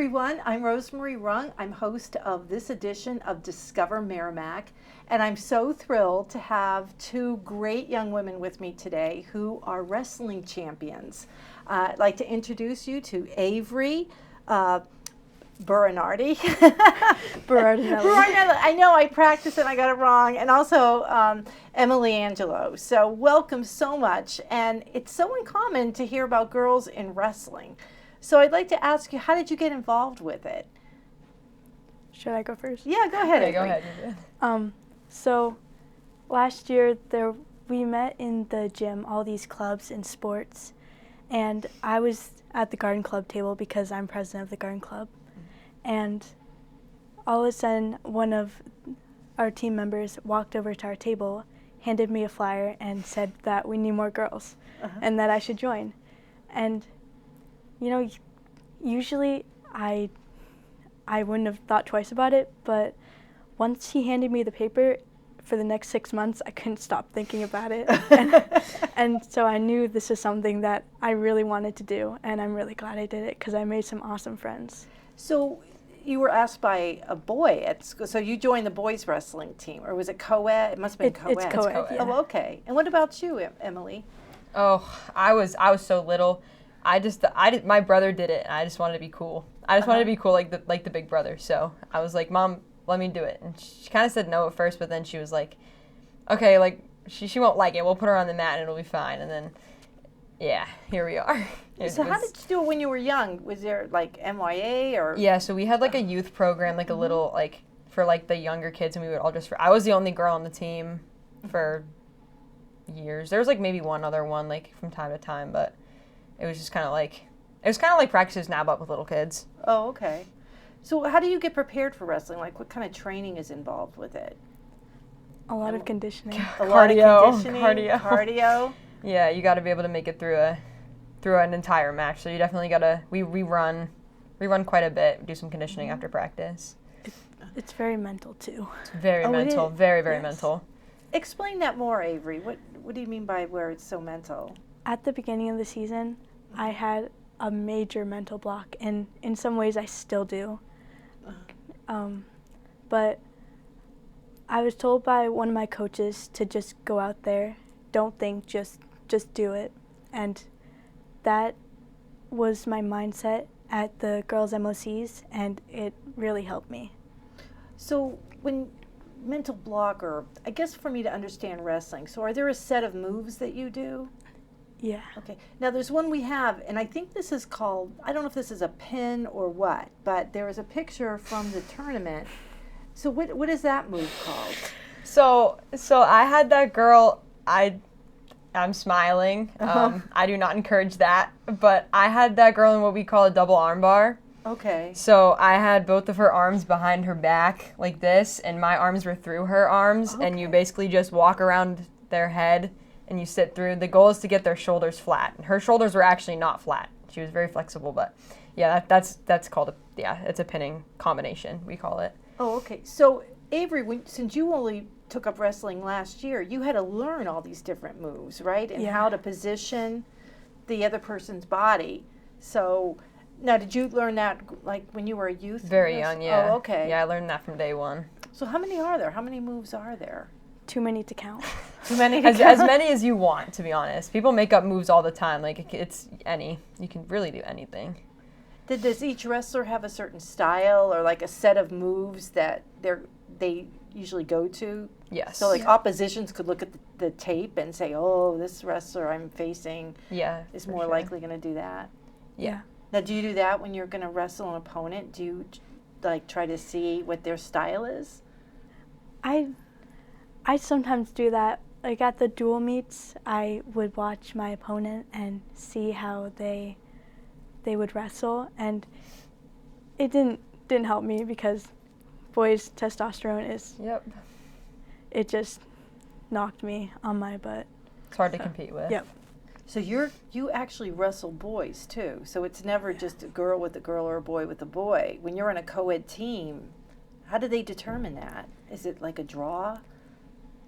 everyone. I'm Rosemary Rung. I'm host of this edition of Discover Merrimack, and I'm so thrilled to have two great young women with me today who are wrestling champions. I'd like to introduce you to Avery Bernardi. I know I practiced and I got it wrong. And also Emily Angelo. So welcome so much. And it's so uncommon to hear about girls in wrestling. So I'd like to ask you, how did you get involved with it? Should I go first? Yeah, go ahead. Okay, go ahead. So last year we met in the gym, all these clubs and sports, and I was at the garden club table because I'm president of the garden club. And all of a sudden, one of our team members walked over to our table, handed me a flyer, and said that we need more girls and that I should join. And, you know, usually I wouldn't have thought twice about it, but once he handed me the paper, for the next 6 months, I couldn't stop thinking about it. And so I knew this is something that I really wanted to do, and I'm really glad I did it because I made some awesome friends. So you were asked by a boy at school, so you joined the boys wrestling team, or was it co-ed? It must have been co-ed. It's co-ed, yeah. Oh, okay. And what about you, Emily? Oh, I was so little. My brother did it, and I just wanted to be cool. I just wanted to be cool like the big brother. So I was like, Mom, let me do it. And she kind of said no at first, but then she was like, okay, like she won't like it. We'll put her on the mat and it'll be fine. And then, yeah, here we are. So how did you do it when you were young? Was there like MYA or? Yeah, so we had like a youth program, like a little like for like the younger kids, and we would all I was the only girl on the team for years. There was like maybe one other one like from time to time, but it was just kind of like practices now, but with little kids. Oh, okay. So how do you get prepared for wrestling? Like what kind of training is involved with it? A lot of conditioning. Cardio. Yeah, you got to be able to make it through an entire match. So you definitely got to we run quite a bit, do some conditioning after practice. It's very mental too. It's very mental, very mental. Explain that more, Avery. What do you mean by where it's so mental? At the beginning of the season, I had a major mental block, and in some ways I still do. But I was told by one of my coaches to just go out there, don't think, just do it. And that was my mindset at the girls' MOCs, and it really helped me. So when mental block, or I guess for me to understand wrestling, so are there a set of moves that you do? Yeah. Okay. Now there's one we have, and I think this is called, I don't know if this is a pin or what, but there is a picture from the tournament. So what is that move called? So I had that girl, I'm smiling. I do not encourage that, but I had that girl in what we call a double arm bar. Okay. So I had both of her arms behind her back like this, and my arms were through her arms, and you basically just walk around their head and you sit through. The goal is to get their shoulders flat. Her shoulders were actually not flat. She was very flexible, but yeah, that's called it's a pinning combination, we call it. Oh, okay. So Avery, since you only took up wrestling last year, you had to learn all these different moves, right? And how to position the other person's body. So now, did you learn that like when you were a youth? Very young, yeah. Oh, okay. Yeah, I learned that from day one. So how many are there? How many moves are there? Too many to count. Too many to count? As many as you want, to be honest. People make up moves all the time. Like, it's any. You can really do anything. Does each wrestler have a certain style or like a set of moves that they usually go to? Yes. So like oppositions could look at the tape and say, oh, this wrestler I'm facing is more likely going to do that. Yeah. Now, do you do that when you're going to wrestle an opponent? Do you like try to see what their style is? I sometimes do that. Like at the dual meets, I would watch my opponent and see how they would wrestle, and it didn't help me because boys' testosterone is it just knocked me on my butt. It's hard to compete with. Yep. So you actually wrestle boys too. So it's never just a girl with a girl or a boy with a boy. When you're on a co-ed team, how do they determine that? Is it like a draw?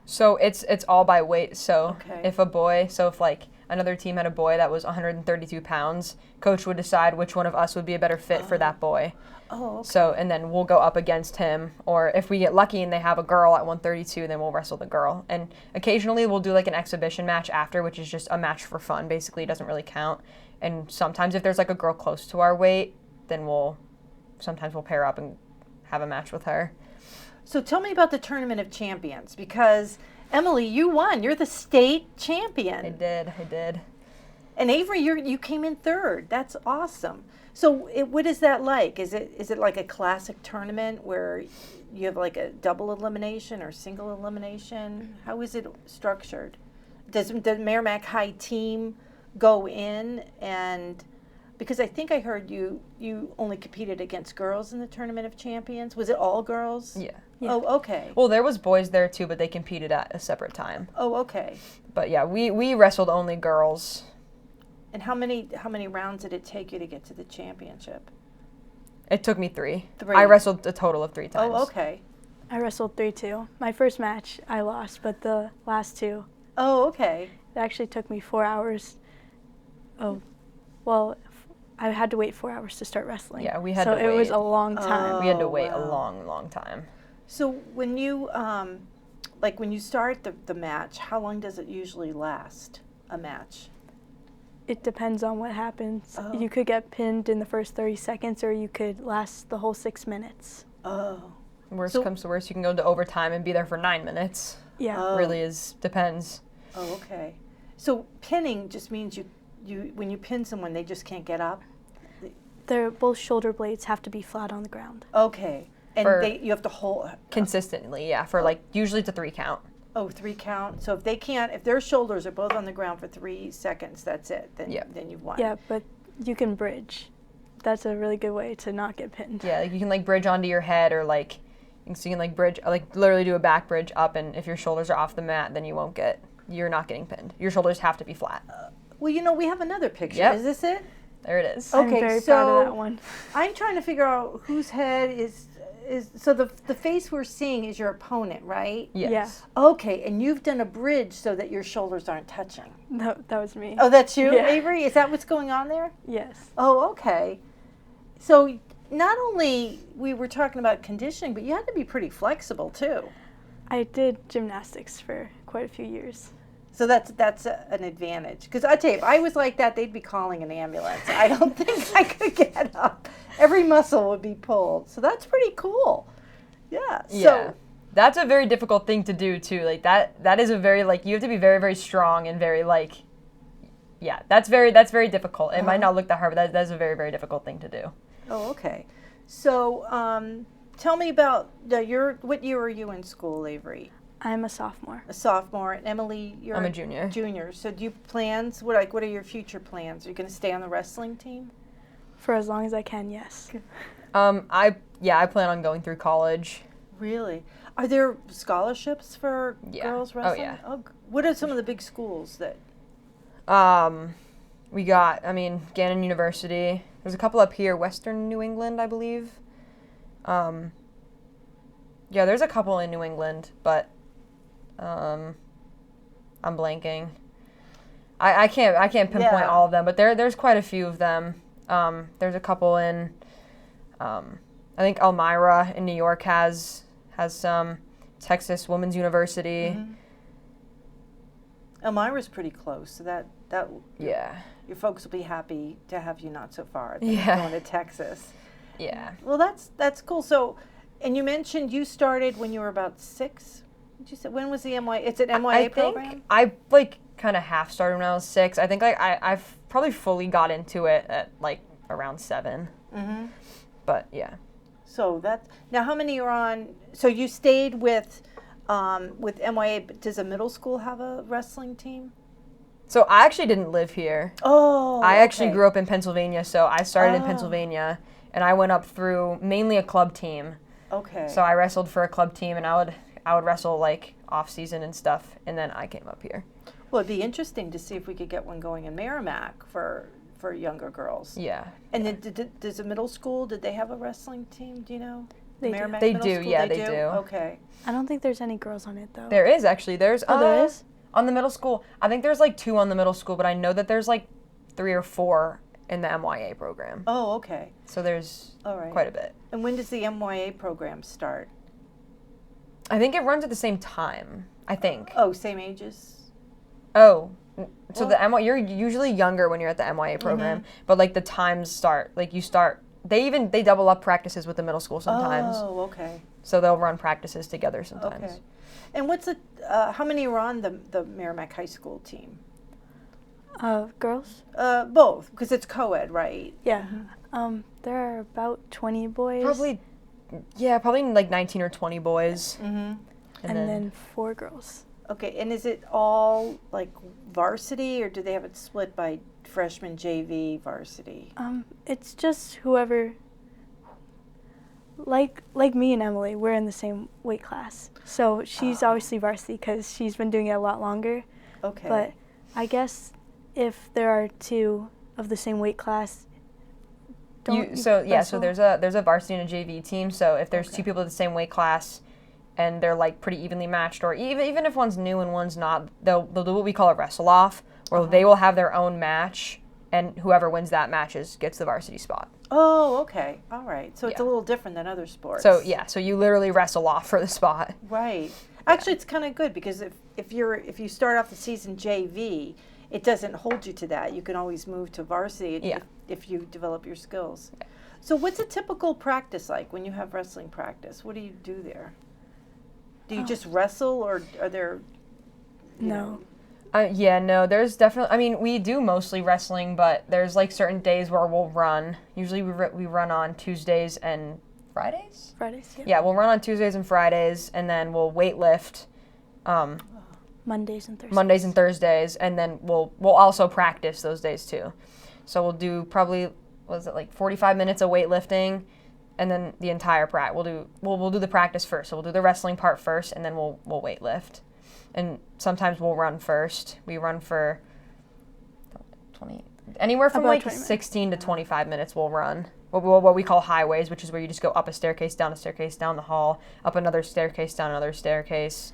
So it's all by weight. So if a boy, if like another team had a boy that was 132 pounds, coach would decide which one of us would be a better fit for that boy. Oh, okay. So, and then we'll go up against him, or if we get lucky and they have a girl at 132, then we'll wrestle the girl. And occasionally we'll do like an exhibition match after, which is just a match for fun. Basically, it doesn't really count. And sometimes if there's like a girl close to our weight, then sometimes we'll pair up and have a match with her. So tell me about the Tournament of Champions, because Emily, you won. You're the state champion. I did. And Avery, you came in third. That's awesome. So what is that like? Is it like a classic tournament where you have like a double elimination or single elimination? How is it structured? Does the Merrimack High team go in and, because I think I heard you only competed against girls in the Tournament of Champions. Was it all girls? Yeah. Oh, okay. Well, there was boys there too, but they competed at a separate time. Oh, okay. But yeah, we wrestled only girls. And how many rounds did it take you to get to the championship? It took me 3. 3. I wrestled a total of 3 times. Oh, okay. I wrestled 3 too. My first match I lost, but the last 2, Oh, okay. it actually took me 4 hours. Oh, well, I had to wait 4 hours to start wrestling. Yeah, we had so to it was wait. a long time. We had to wait wow. a long time. So when you when you start the match, how long does it usually last? A match? It depends on what happens. Oh. You could get pinned in the first 30 seconds, or you could last the whole 6 minutes. Oh. Worst So- comes to worst, you can go into overtime and be there for 9 minutes. Yeah. Oh. Really depends. Oh, okay. So pinning just means you when you pin someone, they just can't get up? Both shoulder blades have to be flat on the ground. Okay. And For- you have to hold Consistently, yeah, for like usually it's a 3 count. 3 count. So if their shoulders are both on the ground for 3 seconds, that's it. Then Yeah. then you've won. Yeah, but you can bridge. That's a really good way to not get pinned. Yeah, like you can like bridge onto your head, or like you can like bridge, like literally do a back bridge up, and if your shoulders are off the mat, then you're not getting pinned. Your shoulders have to be flat. Well, we have another picture. Yep. Is this it? There it is. Oh. I'm Okay, very so- proud of that one. I'm trying to figure out whose head is so the face we're seeing is your opponent, right? Yes. Okay, and you've done a bridge so that your shoulders aren't touching. No, that was me. Oh, that's you, Yeah. Avery? Is that what's going on there? Yes. Oh, okay. So not only we were talking about conditioning, but you had to be pretty flexible too. I did gymnastics for quite a few years. So that's an advantage. Because I tell you, if I was like that, they'd be calling an ambulance. I don't think I could get up. Every muscle would be pulled. So that's pretty cool. Yeah. So, Yeah. That's a very difficult thing to do too. Like that is a very, like, you have to be very, very strong and very, like, yeah, that's very difficult. It might not look that hard, but that's a very, very difficult thing to do. Oh, okay. So tell me about what year were you in school, Avery? I'm a sophomore. A sophomore. And Emily, you're I'm a junior. Junior. So do you plans? What are your future plans? Are you going to stay on the wrestling team? For as long as I can, yes. I plan on going through college. Really? Are there scholarships for Yeah. girls Oh, wrestling? yeah. What are some of the big schools that? We got, Gannon University. There's a couple up here, Western New England, I believe. Yeah, there's a couple in New England, but I'm blanking. I can't pinpoint Yeah. all of them, but there's quite a few of them. There's a couple in, I think Elmira in New York has some. Texas Women's University. Mm-hmm. Elmira's pretty close, so that Yeah. your folks will be happy to have you not so far. Yeah. Going to Texas. Yeah. Well, that's cool. So, and you mentioned you started when you were about 6. Did you say when was the MYA? It's an MYA I program. think I kind of half started when I was 6. I think I've probably fully got into it at around 7. Mm-hmm. But yeah. So now how many are on? So you stayed with MYA. But does a middle school have a wrestling team? So I actually didn't live here. Oh, I actually okay. grew up in Pennsylvania, so I started in Oh. Pennsylvania, and I went up through mainly a club team. Okay. So I wrestled for a club team, and I would wrestle off season and stuff, and then I came up here. Well, it'd be interesting to see if we could get one going in Merrimack for younger girls. Yeah. And then does the middle school, did they have a wrestling team? Do you know? They do. Merrimack They Middle do, School, yeah, they do. Okay. I don't think there's any girls on it, though. There is actually. There's Oh, there is? On the middle school, I think there's like 2 on the middle school, but I know that there's like 3 or 4 in the MYA program. Oh, okay. So there's All right. quite a bit. And when does the MYA program start? I think it runs at the same time. I think. Oh, same ages? Oh, so Well- the MYA, you're usually younger when you're at the MYA program, but like the times start, like you start, they double up practices with the middle school sometimes. Oh, okay. So they'll run practices together sometimes. Okay. And what's how many are on the Merrimack High School team? Girls? Both, because it's co-ed, right? Yeah. There are about 20 boys. Probably like 19 or 20 boys. Mm-hmm. And then 4 girls. Okay, and is it all like varsity, or do they have it split by freshman, JV, varsity? It's just whoever, like me and Emily, we're in the same weight class. So she's obviously varsity because she's been doing it a lot longer. Okay. But I guess if there are 2 of the same weight class, So wrestle? there's a varsity and a JV team. So if there's Okay. 2 people in the same weight class, and they're like pretty evenly matched, or even if one's new and one's not, they'll do what we call a wrestle off, where they will have their own match, and whoever wins that gets the varsity spot. Oh, okay. All right. So it's a Yeah. little different than other sports. So so you literally wrestle off for the spot. Right. Actually, it's kind of good because if you start off the season JV, it doesn't hold you to that. You can always move to varsity if you develop your skills. Yeah. So what's a typical practice like when you have wrestling practice? What do you do there? Do you just wrestle, or are there? No. No, there's definitely, I mean, we do mostly wrestling, but there's like certain days where we'll run. Usually we run on Tuesdays and Fridays? Fridays, yeah. Yeah, we'll run on Tuesdays and Fridays, and then we'll weight lift Mondays and Thursdays. Mondays and Thursdays, and then we'll also practice those days too. So we'll do probably, like 45 minutes of weightlifting, and then the entire practice. We'll do the practice first. So we'll do the wrestling part first, and then we'll weight lift. And sometimes we'll run first. We run for 20, anywhere from About like 20 minutes. 16 to 25 minutes. We'll run what we call highways, which is where you just go up a staircase, down the hall, up another staircase, down another staircase,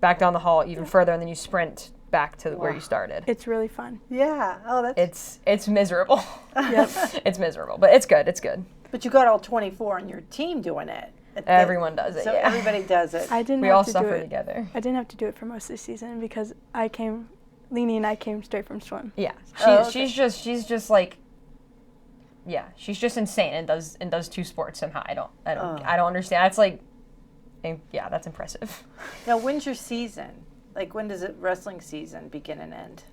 back down the hall even further, and then you sprint back to where you started. It's really fun. Yeah. Oh, that's. It's miserable. Yep. It's miserable, but it's good. It's good. But you got all 24 on your team doing it. Everyone does it. So Yeah. everybody does it. I didn't We have all to do suffer it. together. I didn't have to do it for most of the season because Leanie and I came straight from swim. Yeah. Oh, okay. She's just like. Yeah, she's just insane and does 2 sports somehow. I don't understand. It's like, yeah, that's impressive. Now, when's your season? Like, when does wrestling season begin and end?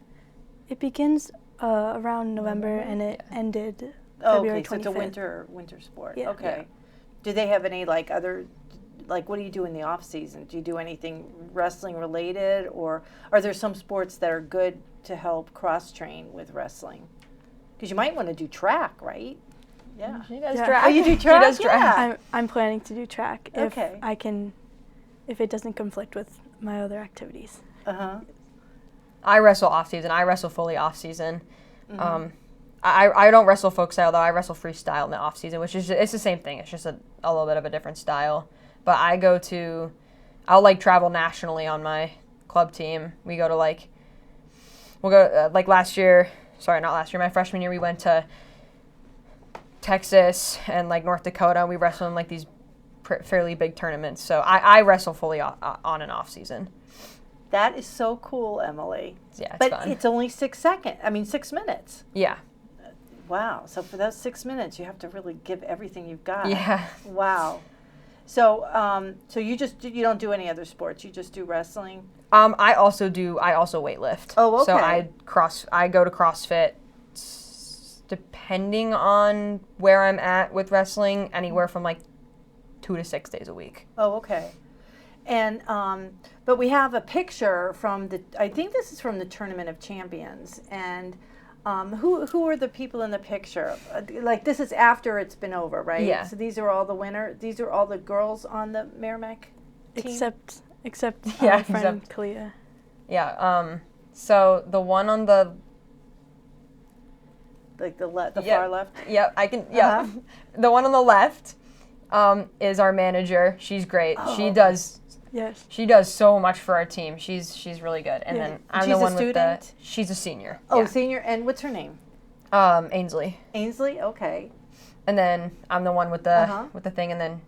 It begins around November and it ended Oh, February okay, so 25th. it's a winter sport. Yeah. Okay. Yeah. Do they have any what do you do in the off season? Do you do anything wrestling related, or are there some sports that are good to help cross train with wrestling? Because you might want to do track, right? Yeah. She does Yeah. track. Oh, you do track? She does track. Yeah. I'm planning to do track if Okay. if it doesn't conflict with my other activities. Uh-huh. I wrestle off season. I wrestle fully off season. Mm-hmm. I don't wrestle folk style though. I wrestle freestyle in the off season, which is it's the same thing. It's just a little bit of a different style. But I'll like travel nationally on my club team. We'll go like last year. Sorry, not last year. My freshman year, we went to Texas and like North Dakota. We wrestled in like these fairly big tournaments. So I wrestle fully on and off season. That is so cool, Emily. Yeah, it's But fun. it's only 6 minutes. Yeah. Wow. So for those 6 minutes, you have to really give everything you've got. Yeah. Wow. So, so you don't do any other sports. You just do wrestling. I also weight lift. Oh, okay. So I go to CrossFit depending on where I'm at with wrestling, anywhere from like 2 to 6 days a week. Oh, okay. And but we have a picture from I think this is from the Tournament of Champions, and who are the people in the picture? Like, this is after it's been over, right? Yeah. So these are all the winners. These are all the girls on the Merrimack team. Except Yeah, our friend except- Kalia. Yeah. So the one on the Like the Yeah. far left. yeah, I can yeah. Uh-huh. The one on the left is our manager. She's great. Oh, She okay. does Yes. She does so much for our team. She's really good. And Yeah. then I'm She's the a one with the. student? She's a senior. Oh, yeah. senior. And what's her name? Ainsley. Ainsley. Okay. And then I'm the one with the Uh-huh. with the thing, and then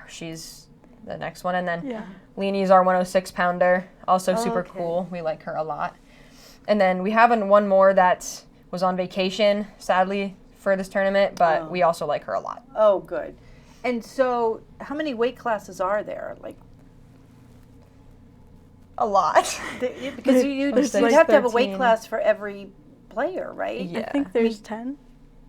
she's the next one, and then Yeah. Leanie's our 106 pounder, also super Okay. cool. We like her a lot. And then we have one more that was on vacation, sadly, for this tournament, but Oh. we also like her a lot. Oh, good. And so, how many weight classes are there? Like, A lot. because you'd There's have like to have a weight 13. class for every player, right? Yeah. I think there's 10.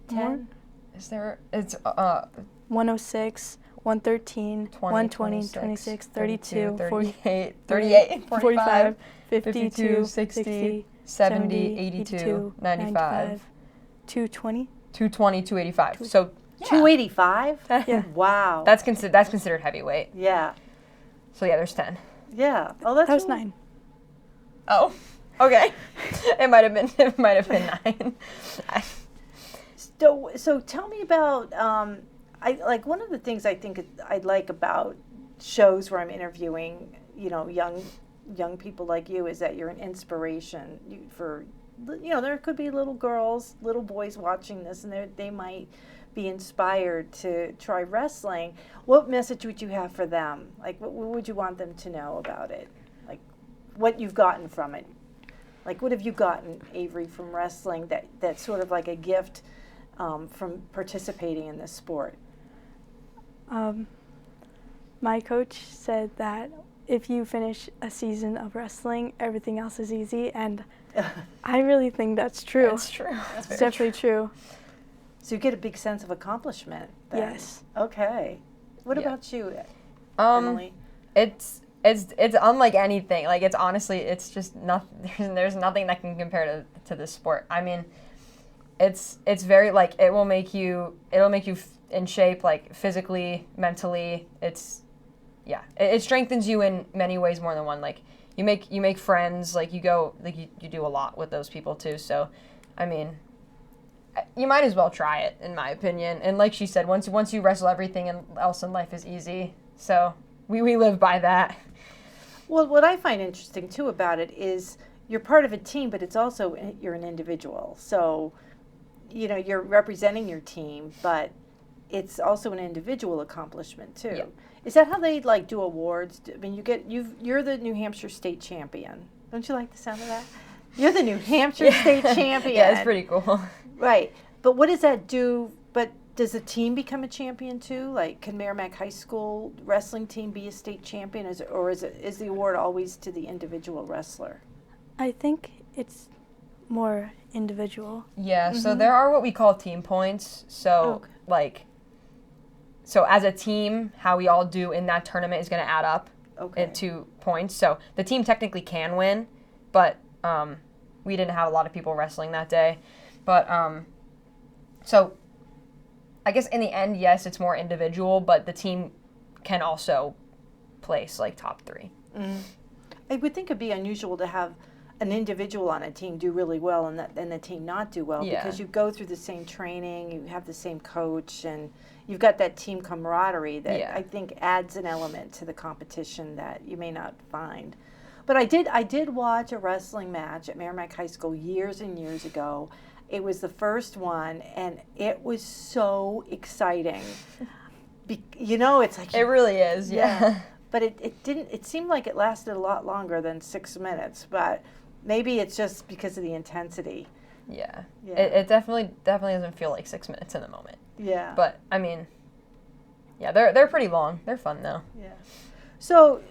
10. Is there? It's 106, 113, 120, 26, 32, 38, 48, 45, 45, 52, 52, 60, 70, 82, 95, 220. 220, 285. So 285. Yeah. Wow. that's considered heavyweight. Yeah. So yeah, there's 10. Yeah. Oh, that's That was really- 9. Oh, okay. It might have been 9. So tell me about I like one of the things I think I like about shows where I'm interviewing, young people like you is that you're an inspiration for there could be little girls, little boys watching this, and they might be inspired to try wrestling. What message would you have for them? Like, what would you want them to know about it? Like, what you've gotten from it? Like, what have you gotten, Avery, from wrestling that's sort of like a gift from participating in this sport? My coach said that if you finish a season of wrestling, everything else is easy, and I really think that's true. That's true. It's definitely true. So you get a big sense of accomplishment then. Yes. Okay. What Yeah. about you, Um, Emily? it's unlike anything. Like it's just nothing. There's nothing that can compare to this sport. I mean, it's very like it'll make you in shape, like physically, mentally. It strengthens you in many ways more than one. Like you make friends. Like you do a lot with those people too. So, I mean, you might as well try it, in my opinion. And like she said, once you wrestle, everything else in life is easy. So we live by that. Well, what I find interesting too about it is you're part of a team, but it's also you're an individual. So, you're representing your team, but it's also an individual accomplishment too. Yeah. Is that how they do awards? I mean, you're the New Hampshire state champion. Don't you like the sound of that? You're the New Hampshire state champion. Yeah, it's pretty cool. Right. But what does that do? But does the team become a champion too? Like, can Merrimack High School wrestling team be a state champion, is the award always to the individual wrestler? I think it's more individual. Yeah, so there are what we call team points. So Okay. so as a team, how we all do in that tournament is going to add up into points. So the team technically can win, but we didn't have a lot of people wrestling that day. But so I guess in the end, yes, it's more individual, but the team can also place like top 3. I would think it'd be unusual to have an individual on a team do really well and the team not do well, Yeah. because you go through the same training, you have the same coach, and you've got that team camaraderie that Yeah. I think adds an element to the competition that you may not find. But I did watch a wrestling match at Merrimack High School years and years ago. It was the first one, and it was so exciting. It's like It really is, yeah. But it seemed like it lasted a lot longer than 6 minutes, but maybe it's just because of the intensity. Yeah. Yeah. It definitely doesn't feel like 6 minutes in the moment. Yeah. But I mean, yeah, they're pretty long. They're fun though. Yeah. So,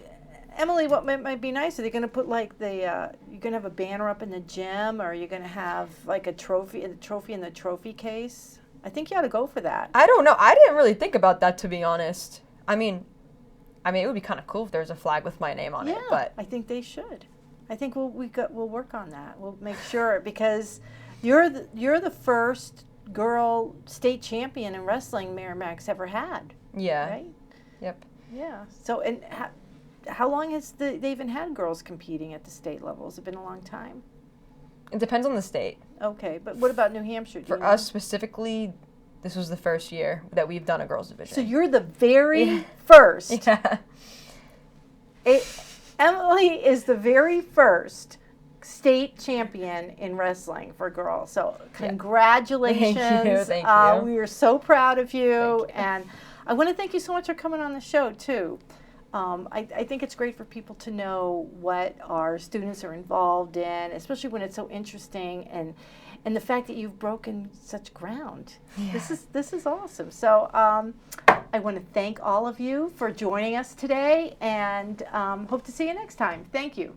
Emily, what might be nice? Are they going to put like you're going to have a banner up in the gym, or are you going to have like a trophy in the trophy case? I think you ought to go for that. I don't know. I didn't really think about that, to be honest. I mean, it would be kind of cool if there was a flag with my name on it. But I think they should. I think we'll work on that. We'll make sure, because you're the first girl state champion in wrestling Merrimack's ever had. yeah. Right? Yep. Yeah. So, and how long has they even had girls competing at the state level? Has it been a long time? It depends on the state. Okay, but what about New Hampshire? Do For you us know? specifically, this was the first year that we've done a girls division. So you're the very first. Yeah. Emily is the very first state champion in wrestling for girls. So congratulations. Thank you. We are so proud of you. Thank you. And I want to thank you so much for coming on the show too. I think it's great for people to know what our students are involved in, especially when it's so interesting, and the fact that you've broken such ground. Yeah. This is awesome. So I want to thank all of you for joining us today, and hope to see you next time. Thank you.